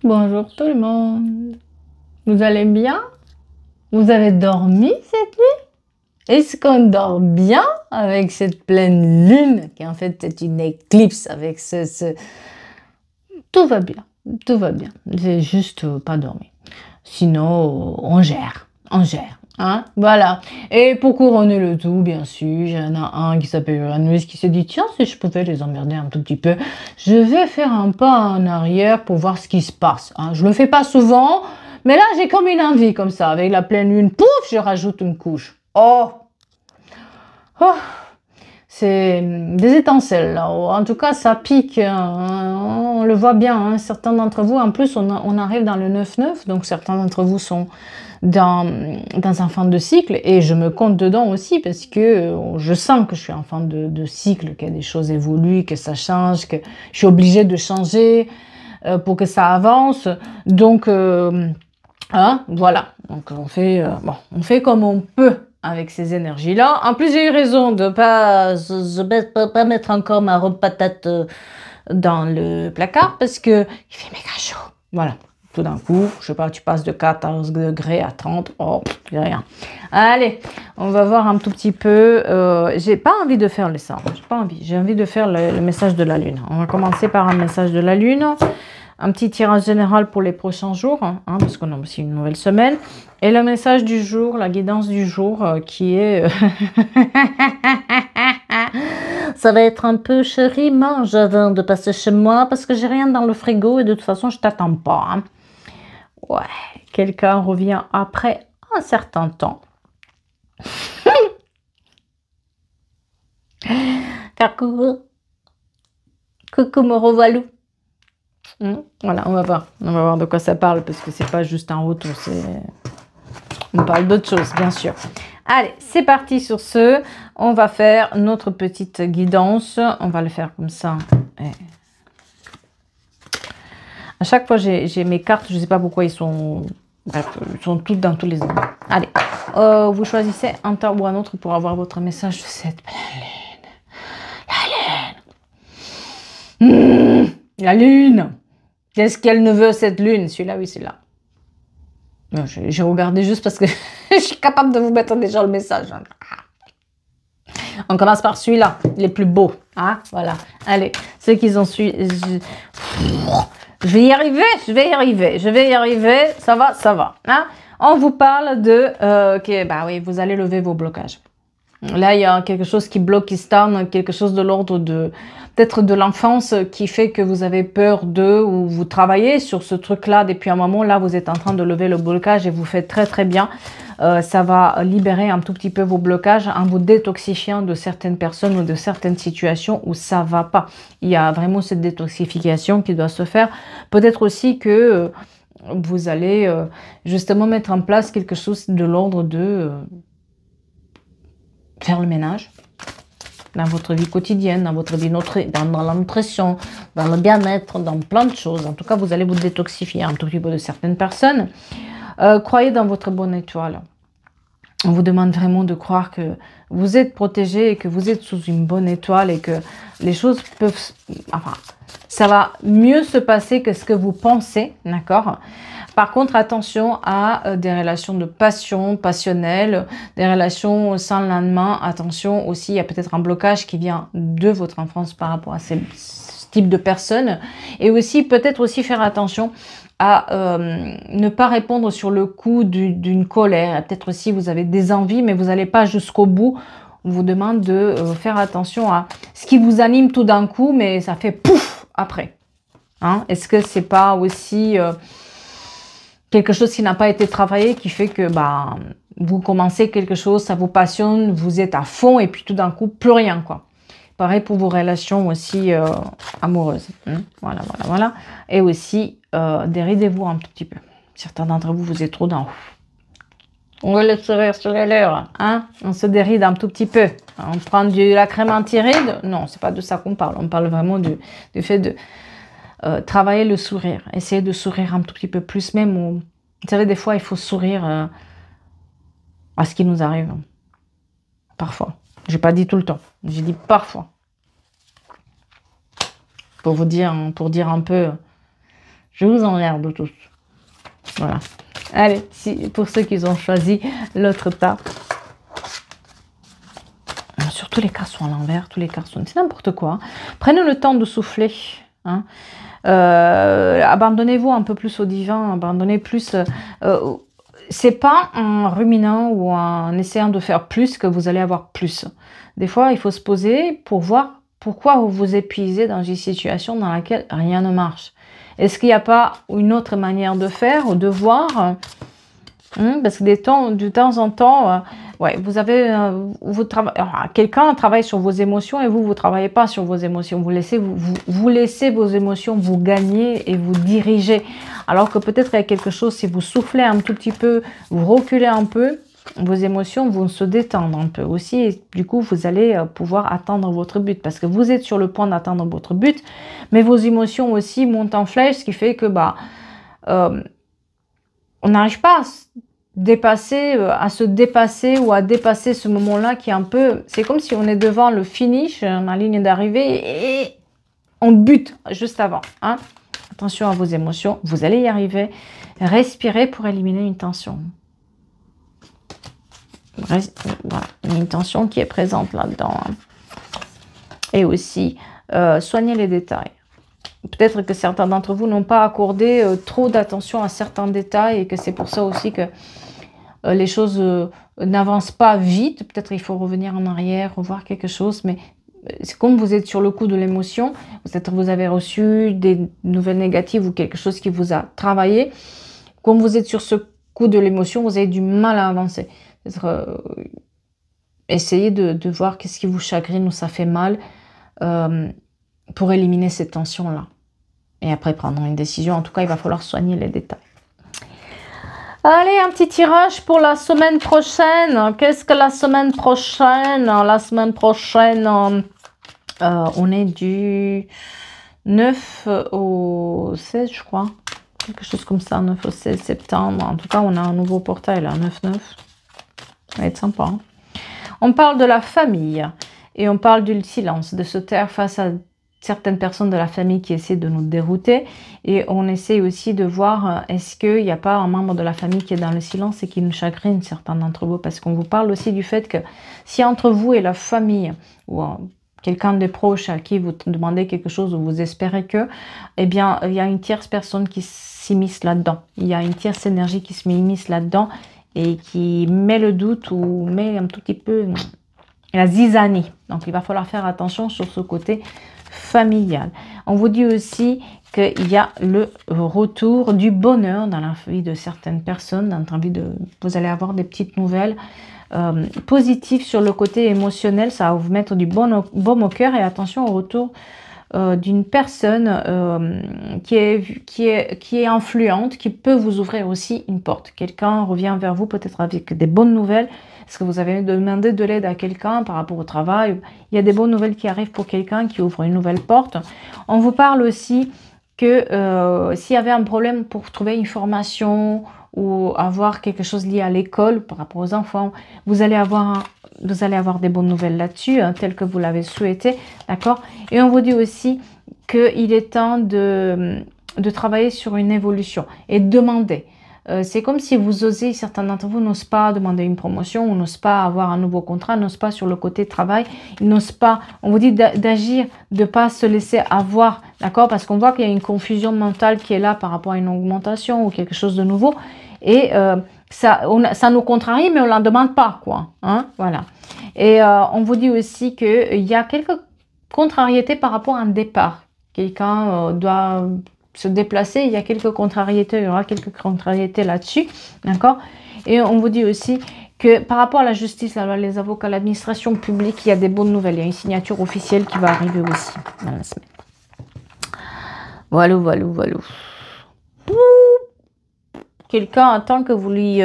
Bonjour tout le monde. Vous allez bien? Vous avez dormi cette nuit? Est-ce qu'on dort bien avec cette pleine lune qui en fait est une éclipse avec Tout va bien, tout va bien. J'ai juste pas dormi. Sinon, on gère, hein? Voilà. Et pour couronner le tout, bien sûr, il y en a un qui s'appelle Uranus qui s'est dit, tiens, si je pouvais les emmerder un tout petit peu, je vais faire un pas en arrière pour voir ce qui se passe, hein. Je le fais pas souvent, mais là, j'ai comme une envie comme ça. Avec la pleine lune, pouf, je rajoute une couche. Oh! Oh! C'est des étincelles là-haut. En tout cas, ça pique, hein. On le voit bien, hein. Certains d'entre vous, en plus, on arrive dans le 9-9, donc certains d'entre vous sont dans un fin de cycle, et je me compte dedans aussi parce que je sens que je suis en fin de cycle, que des choses évoluent, que ça change, que je suis obligée de changer pour que ça avance. Donc, hein, voilà. Donc, on fait comme on peut avec ces énergies-là. En plus, j'ai eu raison de pas mettre encore ma robe patate dans le placard parce que il fait méga chaud. Voilà. Tout d'un coup, je sais pas, tu passes de 14 degrés à 30. Oh, rien. Allez, on va voir un tout petit peu. J'ai pas envie de faire les sangs. J'ai pas envie. J'ai envie de faire le message de la lune. On va commencer par un message de la lune. Un petit tirage général pour les prochains jours, hein, parce qu'on a aussi une nouvelle semaine. Et le message du jour, la guidance du jour, qui est... Ça va être un peu chéri, mange avant de passer chez moi, parce que j'ai rien dans le frigo et de toute façon, je t'attends pas, hein. Ouais, quelqu'un revient après un certain temps. Coucou. Coucou, me revoilà. Voilà, on va voir de quoi ça parle, parce que c'est pas juste un retour, on parle d'autre chose, bien sûr. Allez, c'est parti sur ce. On va faire notre petite guidance. On va le faire comme ça. Et... à chaque fois, j'ai mes cartes. Je ne sais pas pourquoi ils sont... bref, ils sont toutes dans tous les endroits. Allez, vous choisissez un tas ou un autre pour avoir votre message de cette pleine lune. La lune. Qu'est-ce qu'elle ne veut, cette lune? Celui-là, oui, c'est là. J'ai regardé juste parce que je suis capable de vous mettre déjà le message. On commence par celui-là, les plus beaux. Hein, voilà. Allez, ceux qui ont su... Je vais y arriver, je vais y arriver. Ça va. Hein. On vous parle de... bah oui, vous allez lever vos blocages. Là, il y a quelque chose qui bloque, qui stagne, quelque chose de l'ordre de... peut-être de l'enfance qui fait que vous avez peur de... ou vous travaillez sur ce truc-là depuis un moment. Là, vous êtes en train de lever le blocage et vous faites très très bien. Ça va libérer un tout petit peu vos blocages en vous détoxifiant de certaines personnes ou de certaines situations où ça va pas. Il y a vraiment cette détoxification qui doit se faire. Peut-être aussi que vous allez justement mettre en place quelque chose de l'ordre de faire le ménage dans votre vie quotidienne, dans votre vie, dans l'impression, dans le bien-être, dans plein de choses. En tout cas, vous allez vous détoxifier un tout petit peu de certaines personnes. Croyez dans votre bonne étoile. On vous demande vraiment de croire que vous êtes protégé et que vous êtes sous une bonne étoile et que les choses peuvent... enfin, ça va mieux se passer que ce que vous pensez, d'accord? Par contre, attention à des relations de passion, passionnelles, des relations sans lendemain. Attention aussi, il y a peut-être un blocage qui vient de votre enfance par rapport à ce type de personnes. Et aussi, peut-être aussi faire attention à ne pas répondre sur le coup d'une colère. Peut-être aussi vous avez des envies, mais vous n'allez pas jusqu'au bout. On vous demande de faire attention à ce qui vous anime tout d'un coup, mais ça fait pouf après. Hein? Est-ce que c'est pas aussi quelque chose qui n'a pas été travaillé, qui fait que bah, vous commencez quelque chose, ça vous passionne, vous êtes à fond, et puis tout d'un coup, plus rien, quoi. Pareil pour vos relations aussi amoureuses. Hein? Voilà. Et aussi, déridez-vous un tout petit peu. Certains d'entre vous, vous êtes trop dans... On va le sourire sur les lèvres. Hein? On se déride un tout petit peu. On prend de la crème anti-ride. Non, c'est pas de ça qu'on parle. On parle vraiment du fait de travailler le sourire. Essayez de sourire un tout petit peu plus. Même, vous savez, des fois, il faut sourire à ce qui nous arrive. Parfois. J'ai pas dit tout le temps. J'ai dit parfois. Pour dire un peu Je vous emmerde tous. Voilà. Allez, pour ceux qui ont choisi l'autre tas. Surtout les cartes sont à l'envers, tous les cartes sont... C'est n'importe quoi. Hein. Prenez le temps de souffler. Hein. Abandonnez-vous un peu plus au divin, abandonnez plus... c'est pas en ruminant ou en essayant de faire plus que vous allez avoir plus. Des fois, il faut se poser pour voir pourquoi vous vous épuisez dans une situation dans laquelle rien ne marche. Est-ce qu'il n'y a pas une autre manière de faire ou de voir? Parce que de temps en temps, ouais, vous avez, quelqu'un travaille sur vos émotions et vous travaillez pas sur vos émotions. Vous laissez vos émotions vous gagner et vous diriger. Alors que peut-être il y a quelque chose, si vous soufflez un tout petit peu, vous reculez un peu, vos émotions vont se détendre un peu aussi. Et du coup, vous allez pouvoir atteindre votre but. Parce que vous êtes sur le point d'atteindre votre but, mais vos émotions aussi montent en flèche, ce qui fait que on n'arrive pas à se dépasser ou à dépasser ce moment-là qui est un peu... C'est comme si on est devant le finish, la ligne d'arrivée, et on bute juste avant. Hein. Attention à vos émotions, vous allez y arriver. Respirez pour éliminer une tension. Voilà, une tension qui est présente là-dedans. Hein. Et aussi, soignez les détails. Peut-être que certains d'entre vous n'ont pas accordé trop d'attention à certains détails et que c'est pour ça aussi que les choses n'avancent pas vite. Peut-être il faut revenir en arrière, revoir quelque chose, mais c'est comme vous êtes sur le coup de l'émotion, peut-être vous avez reçu des nouvelles négatives ou quelque chose qui vous a travaillé. Comme vous êtes sur ce coup de l'émotion, vous avez du mal à avancer. Essayez de voir qu'est-ce qui vous chagrine ou ça fait mal pour éliminer ces tensions-là. Et après prendre une décision. En tout cas, il va falloir soigner les détails. Allez, un petit tirage pour la semaine prochaine. Qu'est-ce que la semaine prochaine? La semaine prochaine, on est du 9 au 16, je crois. Quelque chose comme ça, 9 au 16 septembre. En tout cas, on a un nouveau portail, là, 9-9. Ça va être sympa. Hein. On parle de la famille et on parle du silence, de se taire face à certaines personnes de la famille qui essaient de nous dérouter. Et on essaie aussi de voir est-ce qu'il n'y a pas un membre de la famille qui est dans le silence et qui nous chagrine, certains d'entre vous. Parce qu'on vous parle aussi du fait que si entre vous et la famille ou quelqu'un de proche à qui vous demandez quelque chose ou vous espérez que, eh bien, il y a une tierce personne qui s'immisce là-dedans. Il y a une tierce énergie qui se m'immisce là-dedans et qui met le doute ou met un tout petit peu la zizanie. Donc, il va falloir faire attention sur ce côté familial. On vous dit aussi qu'il y a le retour du bonheur dans la vie de certaines personnes. Vous allez avoir des petites nouvelles positives sur le côté émotionnel. Ça va vous mettre du baume au cœur. Et attention au retour d'une personne qui est influente, qui peut vous ouvrir aussi une porte. Quelqu'un revient vers vous peut-être avec des bonnes nouvelles. Est-ce que vous avez demandé de l'aide à quelqu'un par rapport au travail? Il y a des bonnes nouvelles qui arrivent pour quelqu'un qui ouvre une nouvelle porte. On vous parle aussi que s'il y avait un problème pour trouver une formation ou avoir quelque chose lié à l'école par rapport aux enfants, vous allez avoir des bonnes nouvelles là-dessus, hein, telles que vous l'avez souhaité, d'accord? Et on vous dit aussi qu'il est temps de travailler sur une évolution et de demander. C'est comme si vous osez, certains d'entre vous n'osent pas demander une promotion, ou n'osent pas avoir un nouveau contrat, n'osent pas sur le côté travail, ils n'osent pas, on vous dit d'agir, de ne pas se laisser avoir, d'accord? Parce qu'on voit qu'il y a une confusion mentale qui est là par rapport à une augmentation ou quelque chose de nouveau, et ça nous contrarie, mais on ne la demande pas, quoi, hein? Voilà. Et on vous dit aussi qu'il y a quelques contrariétés par rapport à un départ. Quelqu'un doit se déplacer, il y a quelques contrariétés, il y aura quelques contrariétés là-dessus, d'accord? Et on vous dit aussi que par rapport à la justice, alors les avocats, l'administration publique, il y a des bonnes nouvelles, il y a une signature officielle qui va arriver aussi dans la semaine. Voilà, voilà, voilà. Quelqu'un attend que vous lui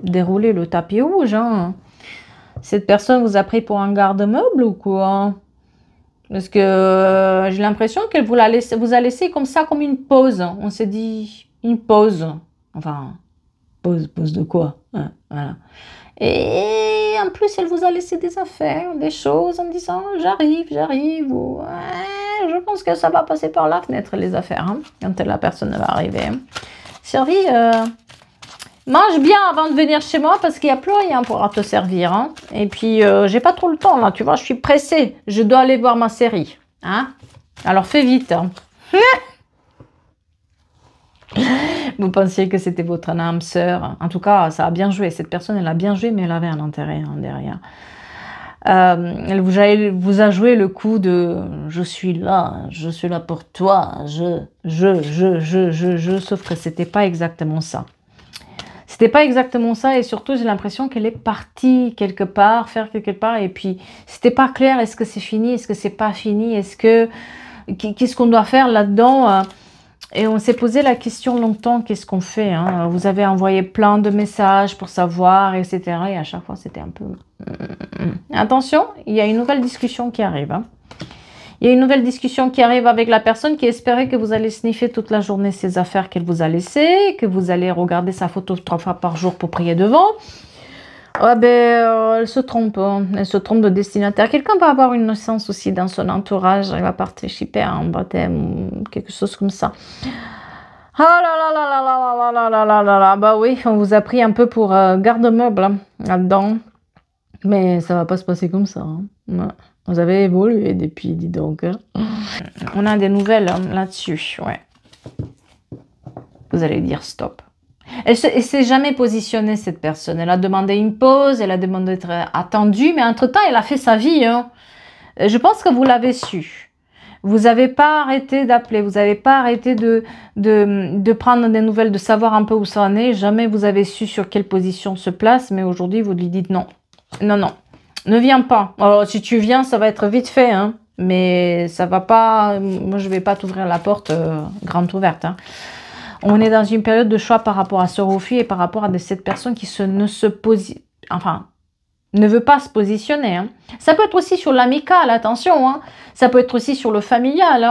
déroulez le tapis rouge, hein? Cette personne vous a pris pour un garde-meuble ou quoi? Parce que j'ai l'impression qu'elle vous a laissé comme ça, comme une pause. On s'est dit, une pause. Enfin, pause de quoi, hein, voilà. Et en plus, elle vous a laissé des affaires, des choses en disant, j'arrive, ou je pense que ça va passer par la fenêtre, les affaires, hein, quand la personne va arriver. Hein. Sylvie, mange bien avant de venir chez moi parce qu'il n'y a plus rien pour te servir. Hein. Et puis, j'ai pas trop le temps, là, tu vois, je suis pressée. Je dois aller voir ma série. Hein. Alors, fais vite. Hein. Vous pensiez que c'était votre âme sœur. En tout cas, ça a bien joué. Cette personne, elle a bien joué, mais elle avait un intérêt hein, derrière. Elle vous a joué le coup de « je suis là pour toi, sauf que c'était pas exactement ça. C'était pas exactement ça et surtout, j'ai l'impression qu'elle est partie quelque part, faire quelque part et puis c'était pas clair, est-ce que c'est fini, est-ce que c'est pas fini, est-ce que qu'est-ce qu'on doit faire là-dedans et on s'est posé la question longtemps, qu'est-ce qu'on fait hein. Vous avez envoyé plein de messages pour savoir, etc. Et à chaque fois, c'était un peu... Attention, il y a une nouvelle discussion qui arrive. Hein. Il y a une nouvelle discussion qui arrive avec la personne qui espérait que vous allez sniffer toute la journée ses affaires qu'elle vous a laissées, que vous allez regarder sa photo 3 fois par jour pour prier devant. Ouais, elle se trompe. Hein. Elle se trompe de destinataire. Quelqu'un va avoir une naissance aussi dans son entourage. Elle va participer à un baptême, quelque chose comme ça. Ah là là là là là là là là là là. Bah oui, on vous a pris un peu pour garde-meuble hein, là-dedans. Mais ça va pas se passer comme ça. Hein. Ouais. Vous avez évolué depuis, dis donc. Hein. On a des nouvelles hein, là-dessus. Ouais. Vous allez dire stop. Elle s'est jamais positionnée, cette personne. Elle a demandé une pause, elle a demandé d'être attendue, mais entre-temps, elle a fait sa vie. Hein. Je pense que vous l'avez su. Vous n'avez pas arrêté d'appeler, vous n'avez pas arrêté de prendre des nouvelles, de savoir un peu où ça en est. Jamais vous avez su sur quelle position se place, mais aujourd'hui, vous lui dites non. Non, non, ne viens pas. Alors, si tu viens, ça va être vite fait, hein. Mais ça va pas... Moi, je vais pas t'ouvrir la porte grande ouverte, hein. On est dans une période de choix par rapport à ce refus et par rapport à cette personne qui ne veut pas se positionner. Hein. Ça peut être aussi sur l'amical, attention. Hein. Ça peut être aussi sur le familial.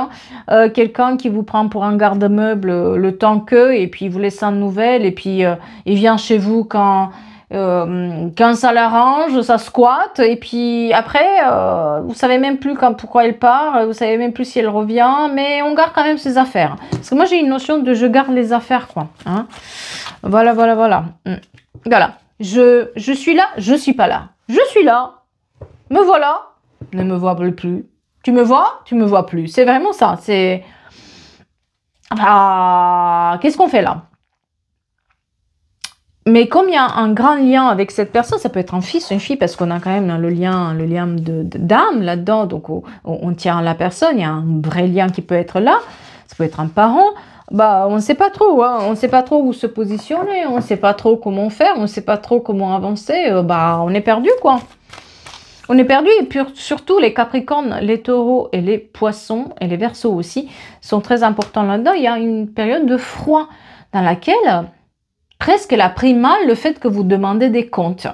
Hein. Quelqu'un qui vous prend pour un garde-meuble le temps que, et puis il vous laisse sans nouvelles, et puis il vient chez vous quand ça l'arrange, ça squatte, et puis après, vous savez même plus pourquoi elle part, vous savez même plus si elle revient, mais on garde quand même ses affaires. Parce que moi, j'ai une notion de je garde les affaires, quoi. Hein. Voilà, voilà, voilà. Voilà. Je suis là, je suis pas là. Je suis là, me voilà, ne me vois plus. Tu me vois plus. C'est vraiment ça. C'est... Ah, qu'est-ce qu'on fait là? Mais comme il y a un grand lien avec cette personne, ça peut être un fils, une fille, parce qu'on a quand même le lien d'âme là-dedans, donc on tient à la personne, il y a un vrai lien qui peut être là, ça peut être un parent, bah on ne sait pas trop, hein, on ne sait pas trop où se positionner, on ne sait pas trop comment faire, on ne sait pas trop comment avancer, bah on est perdu quoi. On est perdu et puis surtout les Capricornes, les Taureaux et les Poissons et les Verseaux aussi sont très importants là-dedans. Il y a une période de froid dans laquelle... presque elle a pris mal le fait que vous demandez des comptes.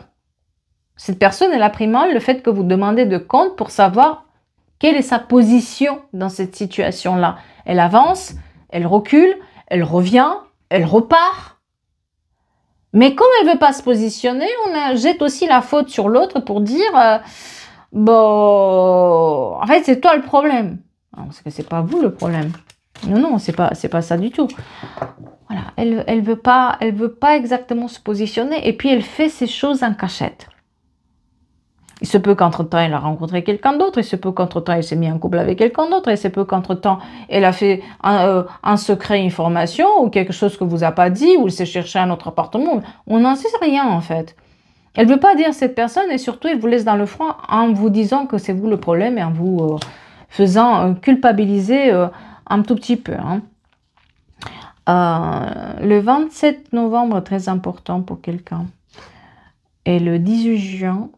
Cette personne, elle a pris mal le fait que vous demandez des comptes pour savoir quelle est sa position dans cette situation-là. Elle avance, elle recule, elle revient, elle repart. Mais comme elle ne veut pas se positionner, on jette aussi la faute sur l'autre pour dire bon, en fait, c'est toi le problème. Parce que c'est pas vous le problème. Non, non, c'est pas ça du tout. Voilà, elle veut pas exactement se positionner et puis elle fait ces choses en cachette. Il se peut qu'entre-temps, elle a rencontré quelqu'un d'autre, il se peut qu'entre-temps, elle s'est mis en couple avec quelqu'un d'autre, il se peut qu'entre-temps, elle a fait un secret information ou quelque chose que vous a pas dit, ou elle s'est cherché un autre appartement. On n'en sait rien en fait. Elle veut pas dire cette personne et surtout, elle vous laisse dans le froid en vous disant que c'est vous le problème et en vous faisant culpabiliser un tout petit peu. Hein. Le 27 novembre, très important pour quelqu'un, et le 18 juin,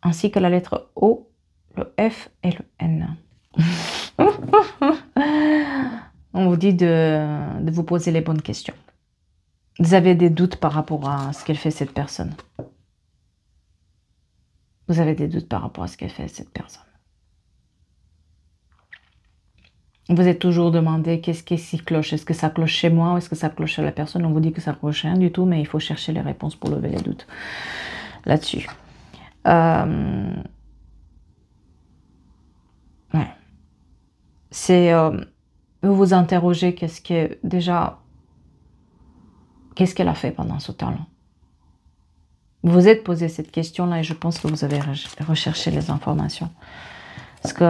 ainsi que la lettre O, le F et le N. On vous dit de vous poser les bonnes questions. Vous avez des doutes par rapport à ce qu'elle fait cette personne. Vous avez des doutes par rapport à ce qu'elle fait cette personne. Vous êtes toujours demandé qu'est-ce qui cloche. Est-ce que ça cloche chez moi ou est-ce que ça cloche chez la personne? On vous dit que ça cloche rien du tout, mais il faut chercher les réponses pour lever les doutes là-dessus. Ouais. c'est vous vous interrogez qu'est-ce qu'elle a fait pendant ce temps-là. Vous vous êtes posé cette question-là et je pense que vous avez recherché les informations. Parce qu'il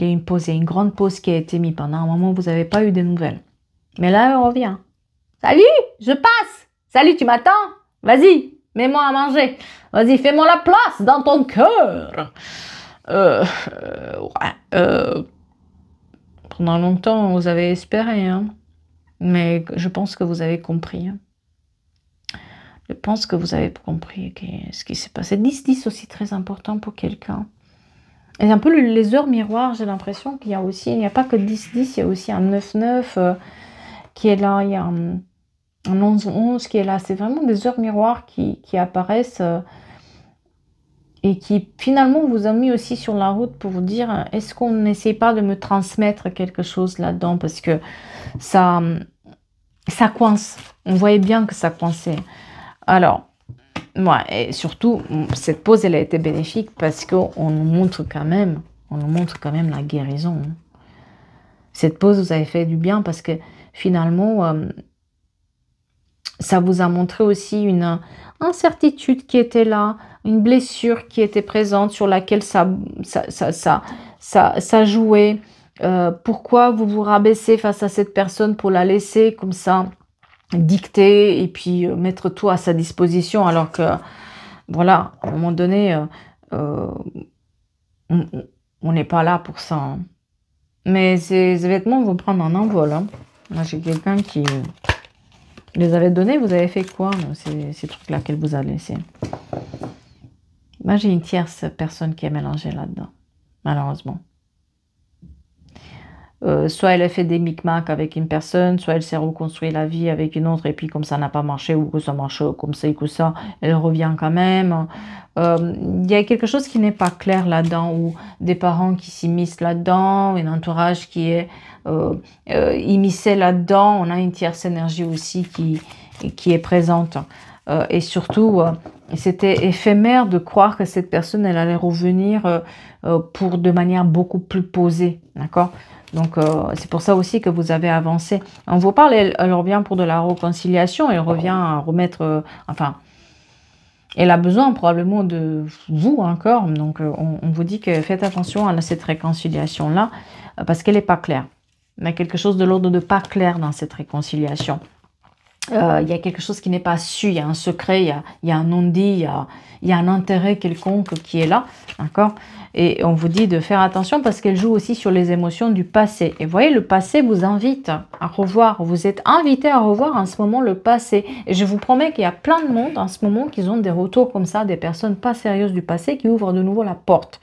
y a une pause, il y a une grande pause qui a été mise pendant un moment où vous n'avez pas eu de nouvelles. Mais là, elle revient. Salut, je passe. Salut, tu m'attends? Vas-y, mets-moi à manger. Vas-y, fais-moi la place dans ton cœur. Pendant longtemps, vous avez espéré, hein. Mais je pense que vous avez compris. Hein. Je pense que vous avez compris ce qui s'est passé. 10-10 aussi très important pour quelqu'un. Et un peu les heures miroirs, j'ai l'impression qu'il y a aussi, il n'y a pas que 10-10, il y a aussi un 9-9 qui est là, il y a un 11-11 qui est là. C'est vraiment des heures miroirs qui apparaissent et qui finalement vous ont mis aussi sur la route pour vous dire, est-ce qu'on n'essaie pas de me transmettre quelque chose là-dedans? Parce que ça coince. On voyait bien que ça coinçait. Alors, ouais, et surtout, cette pause, elle a été bénéfique parce qu'on nous montre quand même, la guérison. Hein. Cette pause, vous avez fait du bien parce que finalement, ça vous a montré aussi une incertitude qui était là, une blessure qui était présente sur laquelle ça jouait. Pourquoi vous vous rabaissez face à cette personne pour la laisser comme ça dicter et puis mettre tout à sa disposition alors que voilà, à un moment donné on n'est pas là pour ça hein. Mais ces vêtements vont prendre un envol hein. Moi j'ai quelqu'un qui les avait donnés, vous avez fait quoi ces trucs là qu'elle vous a laissé? Moi j'ai une tierce personne qui est mélangée là-dedans malheureusement. Soit elle a fait des micmacs avec une personne, soit elle s'est reconstruit la vie avec une autre, et puis comme ça n'a pas marché, ou que ça marche comme ça et que ça, elle revient quand même. Il y a quelque chose qui n'est pas clair là-dedans, ou des parents qui s'immiscent là-dedans, un entourage qui est immiscé là-dedans. On a une tierce énergie aussi qui est présente. Et surtout, c'était éphémère de croire que cette personne, elle allait revenir pour de manière beaucoup plus posée, d'accord? Donc, c'est pour ça aussi que vous avez avancé. On vous parle, elle revient pour de la réconciliation, elle revient à remettre, elle a besoin probablement de vous encore. Donc, on vous dit que faites attention à cette réconciliation-là, parce qu'elle n'est pas claire. Il y a quelque chose de l'ordre de pas clair dans cette réconciliation. Il y a quelque chose qui n'est pas su, il y a un secret, il y a un non-dit, il y a un intérêt quelconque qui est là, d'accord? Et on vous dit de faire attention parce qu'elle joue aussi sur les émotions du passé. Et vous voyez, le passé vous invite à revoir, vous êtes invité à revoir en ce moment le passé. Et je vous promets qu'il y a plein de monde en ce moment qui ont des retours comme ça, des personnes pas sérieuses du passé qui ouvrent de nouveau la porte.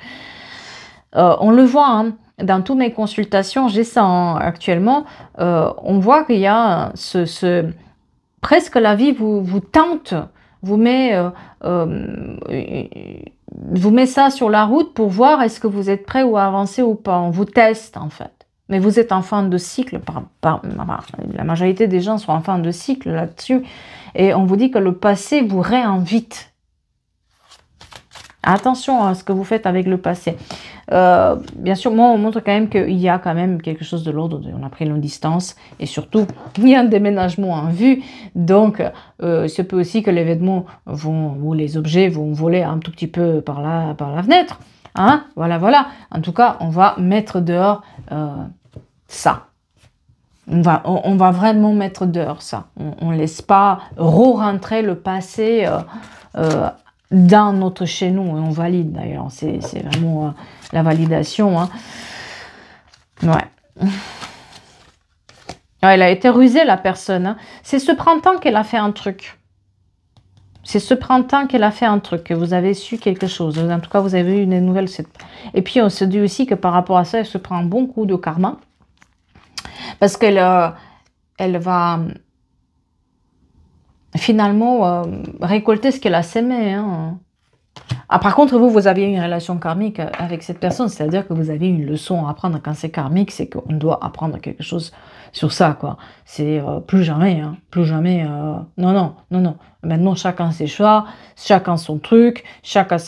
On le voit, hein. Dans toutes mes consultations, j'ai ça hein, actuellement, on voit qu'il y a presque la vie vous tente, vous met ça sur la route pour voir est-ce que vous êtes prêt ou à avancer ou pas. On vous teste en fait. Mais vous êtes en fin de cycle. La majorité des gens sont en fin de cycle là-dessus. Et on vous dit que le passé vous réinvite. Attention à ce que vous faites avec le passé. Bien sûr, moi, on montre quand même qu'il y a quand même quelque chose de l'ordre. On a pris une distance et surtout, il y a un déménagement en vue. Donc, il se peut aussi que les vêtements ou les objets vont voler un tout petit peu par la fenêtre. Hein, voilà. En tout cas, on va mettre dehors ça. On va vraiment mettre dehors ça. On ne laisse pas re-rentrer le passé dans notre chez nous, et on valide d'ailleurs, c'est vraiment la validation. Hein. Ouais. Elle a été rusée la personne. Hein. C'est ce printemps qu'elle a fait un truc. C'est ce printemps qu'elle a fait un truc, que vous avez su quelque chose. En tout cas, vous avez eu une nouvelle. Et puis, on se dit aussi que par rapport à ça, elle se prend un bon coup de karma. Parce qu'elle va finalement récolter ce qu'elle a sémé. Hein. Ah, par contre, vous avez une relation karmique avec cette personne, c'est-à-dire que vous avez une leçon à apprendre quand c'est karmique, c'est qu'on doit apprendre quelque chose sur ça, quoi. C'est plus jamais, hein, plus jamais. Non. Maintenant, chacun ses choix, chacun son truc, chacun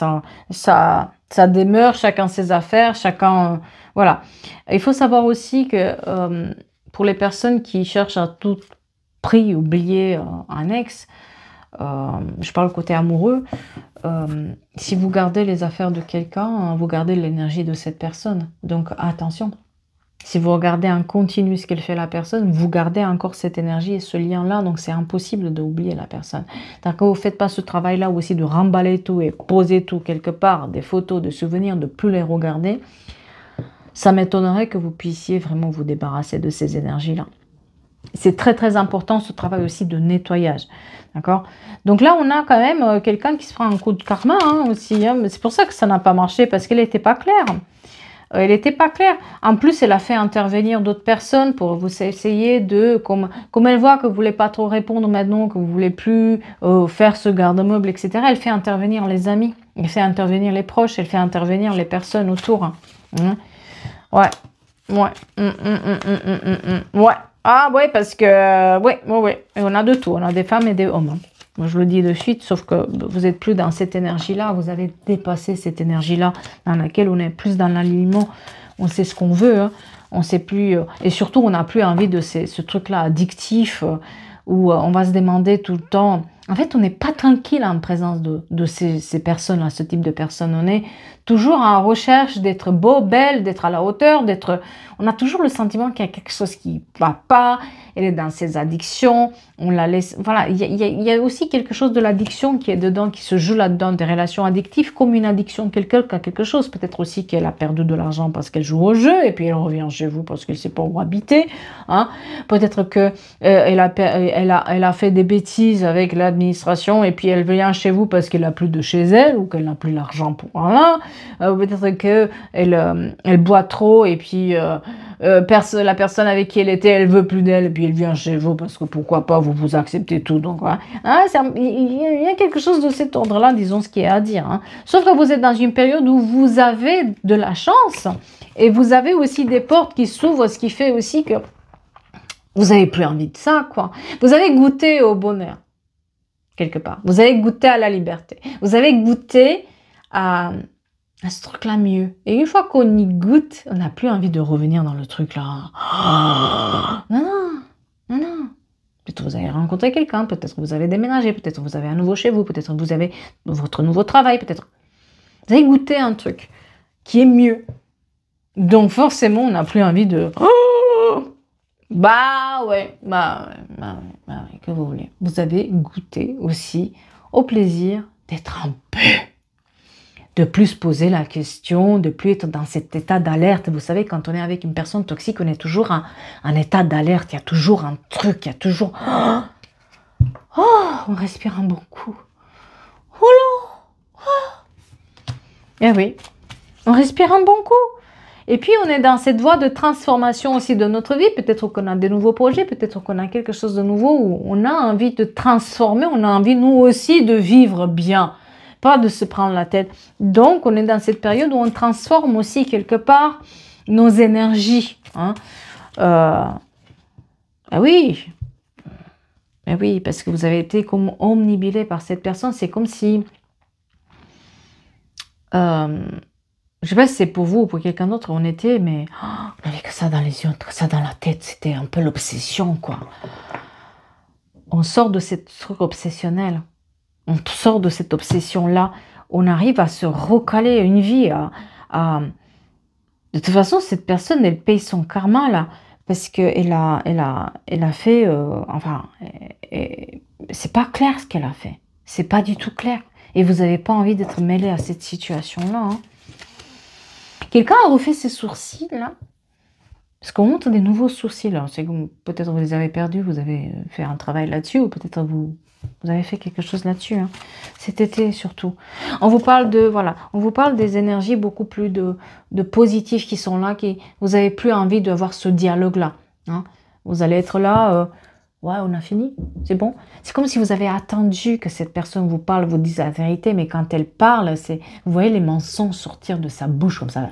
sa demeure, chacun ses affaires, chacun, Voilà. Il faut savoir aussi que pour les personnes qui cherchent à tout prix oublier un ex, je parle côté amoureux, si vous gardez les affaires de quelqu'un, vous gardez l'énergie de cette personne. Donc attention. Si vous regardez en continu ce qu'elle fait la personne, vous gardez encore cette énergie et ce lien-là, donc c'est impossible d'oublier la personne. Tant que vous ne faites pas ce travail-là aussi de remballer tout et poser tout quelque part, des photos, des souvenirs, de plus les regarder, ça m'étonnerait que vous puissiez vraiment vous débarrasser de ces énergies-là. C'est très très important ce travail aussi de nettoyage. D'accord? Donc là, on a quand même quelqu'un qui se fera un coup de karma aussi. Hein, c'est pour ça que ça n'a pas marché, parce qu'elle n'était pas claire. Elle n'était pas claire. En plus, elle a fait intervenir d'autres personnes pour vous essayer de... Comme elle voit que vous ne voulez pas trop répondre maintenant, que vous ne voulez plus faire ce garde-meuble, etc. Elle fait intervenir les amis, elle fait intervenir les proches, elle fait intervenir les personnes autour. Ouais. Ouais. Ouais. Ah ouais, parce que... Ouais. Et on a de tout. On a des femmes et des hommes. Moi, je le dis de suite, sauf que vous n'êtes plus dans cette énergie-là, vous avez dépassé cette énergie-là dans laquelle on est plus dans l'alignement, on sait ce qu'on veut, hein. On sait plus, et surtout on n'a plus envie de ce truc-là addictif, où on va se demander tout le temps, en fait on n'est pas tranquille en présence de ces personnes-là, ce type de personnes, on est toujours en recherche d'être beau, belle, d'être à la hauteur, on a toujours le sentiment qu'il y a quelque chose qui ne va pas, elle est dans ses addictions, on la laisse, voilà, il y a aussi quelque chose de l'addiction qui est dedans, qui se joue là-dedans, des relations addictives, comme une addiction quelqu'un qui a quelque chose, peut-être aussi qu'elle a perdu de l'argent parce qu'elle joue au jeu, et puis elle revient chez vous parce qu'elle ne sait pas où habiter, hein. Peut-être que elle a fait des bêtises avec l'administration, et puis elle vient chez vous parce qu'elle n'a plus de chez elle, ou qu'elle n'a plus l'argent pour rien, peut-être que elle boit trop, et puis la personne avec qui elle était, elle veut plus d'elle, et puis elle vient chez vous parce que pourquoi pas, vous acceptez tout. Donc voilà. Hein, il y a quelque chose de cet ordre-là, disons ce qu'il y a à dire. Hein. Sauf que vous êtes dans une période où vous avez de la chance et vous avez aussi des portes qui s'ouvrent, ce qui fait aussi que vous n'avez plus envie de ça, quoi. Vous avez goûté au bonheur, quelque part. Vous avez goûté à la liberté. Vous avez goûté à ce truc-là mieux. Et une fois qu'on y goûte, on n'a plus envie de revenir dans le truc là. Non. Peut-être vous avez rencontré quelqu'un, peut-être vous avez déménagé, peut-être vous avez un nouveau chez vous, peut-être vous avez votre nouveau travail, peut-être. Vous avez goûté un truc qui est mieux. Donc forcément, on n'a plus envie de... Bah ouais, que vous voulez. Vous avez goûté aussi au plaisir d'être un peu... de plus poser la question, de plus être dans cet état d'alerte. Vous savez, quand on est avec une personne toxique, on est toujours en état d'alerte. Il y a toujours un truc, il y a toujours... on respire un bon coup. Oh là. Eh oui, on respire un bon coup. Et puis, on est dans cette voie de transformation aussi de notre vie. Peut-être qu'on a des nouveaux projets, peut-être qu'on a quelque chose de nouveau où on a envie de transformer, on a envie, nous aussi, de vivre bien. Pas de se prendre la tête. Donc, on est dans cette période où on transforme aussi quelque part nos énergies. Hein. Ah oui. Mais oui, parce que vous avez été comme omnibulé par cette personne. C'est comme si... je ne sais pas si c'est pour vous ou pour quelqu'un d'autre, on était, mais on avait que ça dans les yeux, que ça dans la tête. C'était un peu l'obsession, quoi. On sort de cette truc obsessionnel. On sort de cette obsession-là, on arrive à se recaler une vie. De toute façon, cette personne, elle paye son karma, là, parce qu'elle a fait... enfin, c'est pas clair ce qu'elle a fait. C'est pas du tout clair. Et vous n'avez pas envie d'être mêlé à cette situation-là. Hein. Quelqu'un a refait ses sourcils, là. Parce qu'on montre des nouveaux sourcils. Peut-être vous les avez perdus, vous avez fait un travail là-dessus, ou peut-être vous avez fait quelque chose là-dessus. Hein. Cet été, surtout. On vous parle on vous parle des énergies beaucoup plus de positifs qui sont là, vous n'avez plus envie d'avoir ce dialogue-là. Hein. Vous allez être là, ouais, on a fini, c'est bon. C'est comme si vous avez attendu que cette personne vous parle, vous dise la vérité, mais quand elle parle, vous voyez les mensonges sortir de sa bouche comme ça.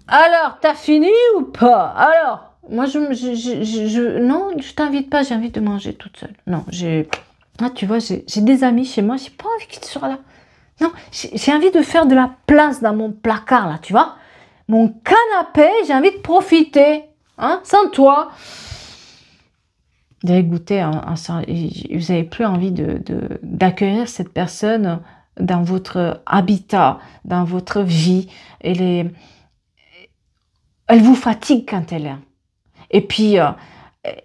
Alors, t'as fini ou pas? Alors, moi, non, je t'invite pas, j'ai envie de manger toute seule. Non, tu vois, j'ai des amis chez moi, j'ai pas envie qu'ils soient là. Non, j'ai envie de faire de la place dans mon placard, là, tu vois. Mon canapé, j'ai envie de profiter, hein, sans toi. Vous avez goûté à ça, vous n'avez plus envie d'accueillir cette personne dans votre habitat, dans votre vie. Elle vous fatigue quand elle est. Et puis,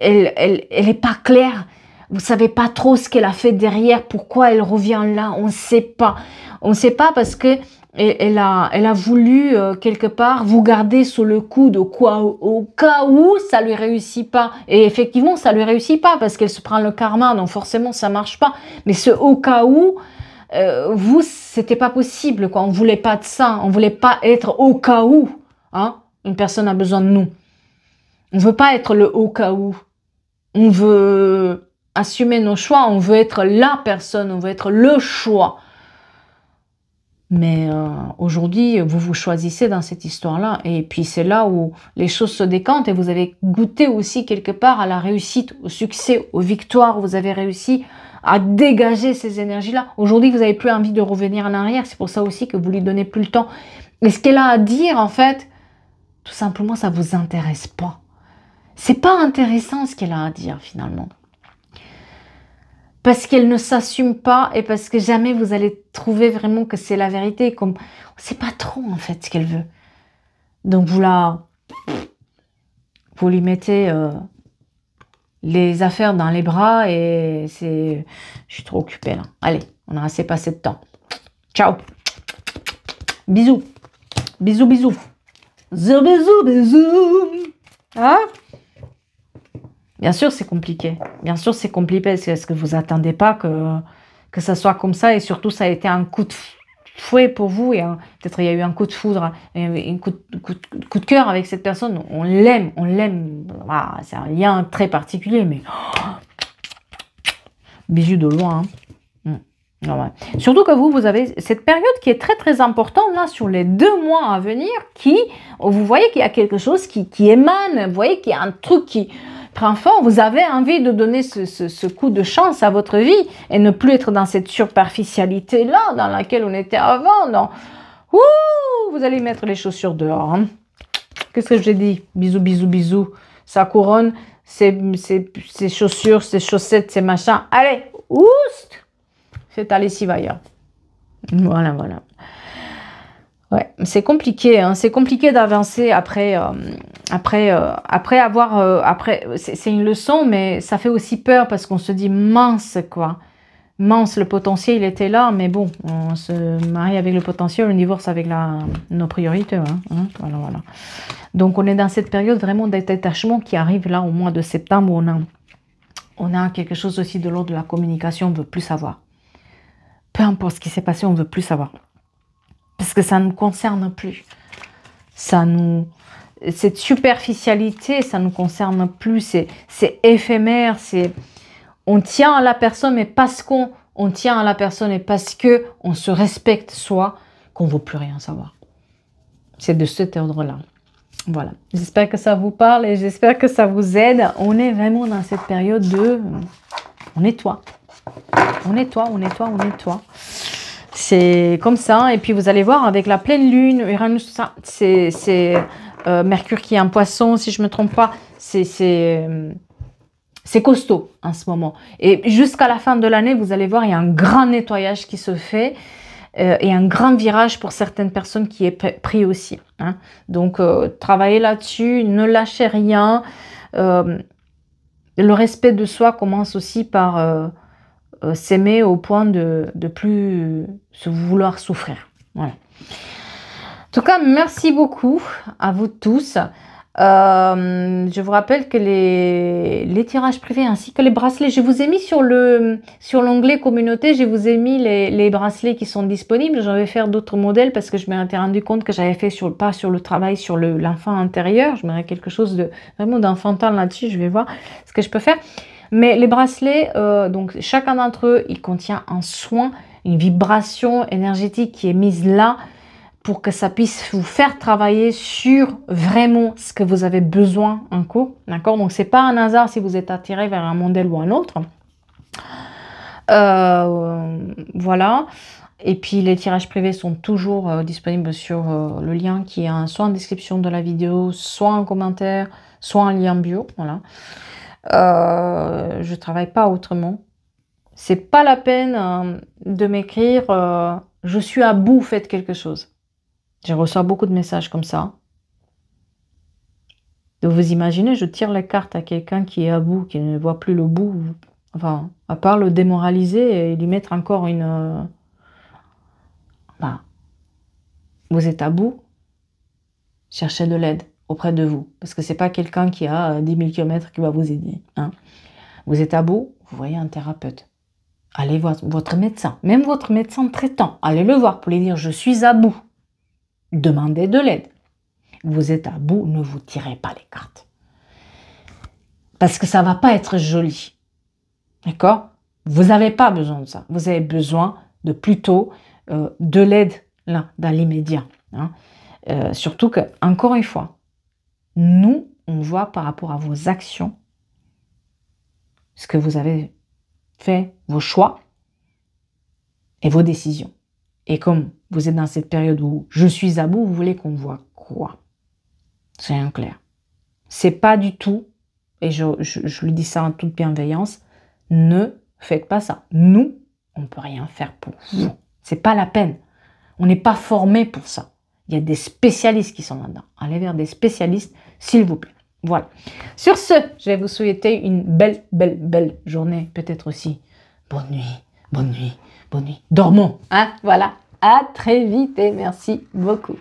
elle n'est pas claire. Vous ne savez pas trop ce qu'elle a fait derrière, pourquoi elle revient là, on ne sait pas. On ne sait pas parce que elle a voulu quelque part vous garder sous le coude au cas où ça lui réussit pas. Et effectivement, ça lui réussit pas parce qu'elle se prend le karma, donc forcément ça marche pas. Mais ce au cas où, vous, c'était pas possible, quoi. On voulait pas de ça, on voulait pas être au cas où, hein. Une personne a besoin de nous. On veut pas être le au cas où. On veut assumer nos choix, on veut être la personne, on veut être le choix. Mais aujourd'hui, vous vous choisissez dans cette histoire-là. Et puis c'est là où les choses se décantent et vous avez goûté aussi quelque part à la réussite, au succès, aux victoires. Vous avez réussi à dégager ces énergies-là. Aujourd'hui, vous n'avez plus envie de revenir en arrière. C'est pour ça aussi que vous lui donnez plus le temps. Et ce qu'elle a à dire, en fait, tout simplement, ça ne vous intéresse pas. C'est pas intéressant ce qu'elle a à dire finalement. Parce qu'elle ne s'assume pas et parce que jamais vous allez trouver vraiment que c'est la vérité. Comme on ne sait pas trop en fait ce qu'elle veut. Donc vous lui mettez les affaires dans les bras et c'est... Je suis trop occupée là. Allez, on a assez passé de temps. Ciao. Bisous. Bisous, bisous. Bisous, bisous. Hein? Bien sûr, c'est compliqué. Bien sûr, c'est compliqué. Est-ce que vous attendez pas que ça soit comme ça? Et surtout, ça a été un coup de fouet pour vous. Et peut-être il y a eu un coup de foudre, un coup de cœur avec cette personne. On l'aime, on l'aime. Ah, c'est un lien très particulier, mais... Bisous de loin. Hein. Ouais. Surtout que vous avez cette période qui est très très importante là sur les 2 mois à venir vous voyez qu'il y a quelque chose qui émane, vous voyez qu'il y a un truc qui prend forme, vous avez envie de donner ce coup de chance à votre vie et ne plus être dans cette superficialité là dans laquelle on était avant. Non. Ouh, vous allez mettre les chaussures dehors. Hein. Qu'est-ce que j'ai dit? Bisous, bisous, bisous. Ça couronne, ces chaussures, ces chaussettes, ces machins. Allez, oust! Faites la lessive ailleurs. Voilà, voilà. Ouais, c'est compliqué, hein. C'est compliqué d'avancer après c'est une leçon, mais ça fait aussi peur parce qu'on se dit mince, quoi. Mince, le potentiel, il était là, mais bon, on se marie avec le potentiel, on divorce avec nos priorités, hein. Voilà, voilà. Donc, on est dans cette période vraiment de détachement qui arrive là au mois de septembre où on a quelque chose aussi de l'ordre de la communication, on ne veut plus savoir. Peu importe ce qui s'est passé, on ne veut plus savoir. Parce que ça ne nous concerne plus. Cette superficialité, ça ne nous concerne plus. C'est éphémère. On tient à la personne, mais parce qu'on tient à la personne et parce qu'on se respecte soi, qu'on ne veut plus rien savoir. C'est de cet ordre-là. Voilà. J'espère que ça vous parle et j'espère que ça vous aide. On est vraiment dans cette période de... On nettoie. On nettoie, on nettoie, on nettoie. C'est comme ça. Et puis, vous allez voir, avec la pleine lune, Uranus, c'est Mercure qui est en poisson, si je ne me trompe pas. C'est costaud en ce moment. Et jusqu'à la fin de l'année, vous allez voir, il y a un grand nettoyage qui se fait. Et un grand virage pour certaines personnes qui est pris aussi. Hein. Donc, travaillez là-dessus, ne lâchez rien. Le respect de soi commence aussi par... s'aimer au point de plus se vouloir souffrir. Voilà. En tout cas, merci beaucoup à vous tous. Je vous rappelle que les tirages privés ainsi que les bracelets, je vous ai mis sur l'onglet communauté, je vous ai mis les bracelets qui sont disponibles. Je vais faire d'autres modèles parce que je m'étais rendu compte que j'avais fait pas sur le travail sur l'enfant intérieur. Je mettrais quelque chose vraiment d'enfantin là-dessus. Je vais voir ce que je peux faire. Mais les bracelets, donc chacun d'entre eux, il contient un soin, une vibration énergétique qui est mise là pour que ça puisse vous faire travailler sur vraiment ce que vous avez besoin en cours. D'accord? Donc, c'est pas un hasard si vous êtes attiré vers un modèle ou un autre. Voilà. Et puis les tirages privés sont toujours disponibles sur le lien qui est soit en description de la vidéo, soit en commentaire, soit en lien bio. Voilà. Je travaille pas autrement. C'est pas la peine de m'écrire je suis à bout, faites quelque chose. Je reçois beaucoup de messages comme ça. Donc vous imaginez, je tire les cartes à quelqu'un qui est à bout, qui ne voit plus le bout, enfin, à part le démoraliser et lui mettre encore une... Enfin, vous êtes à bout, cherchez de l'aide auprès de vous, parce que c'est pas quelqu'un qui a 10 000 km qui va vous aider. Hein. Vous êtes à bout, vous voyez un thérapeute. Allez voir votre médecin, même votre médecin traitant, allez le voir pour lui dire « je suis à bout ». Demandez de l'aide. Vous êtes à bout, ne vous tirez pas les cartes. Parce que ça ne va pas être joli. D'accord? Vous n'avez pas besoin de ça. Vous avez besoin de plutôt de l'aide là, dans l'immédiat. Hein. Surtout que, encore une fois, nous, on voit par rapport à vos actions, ce que vous avez fait, vos choix et vos décisions. Et comme vous êtes dans cette période où je suis à bout, vous voulez qu'on voit quoi? C'est un clair. C'est pas du tout, et je lui dis ça en toute bienveillance, ne faites pas ça. Nous, on ne peut rien faire pour vous. C'est pas la peine. On n'est pas formé pour ça. Il y a des spécialistes qui sont là-dedans. Allez vers des spécialistes, s'il vous plaît. Voilà. Sur ce, je vais vous souhaiter une belle journée. Peut-être aussi bonne nuit, bonne nuit, bonne nuit. Dormons, hein, voilà. À très vite et merci beaucoup.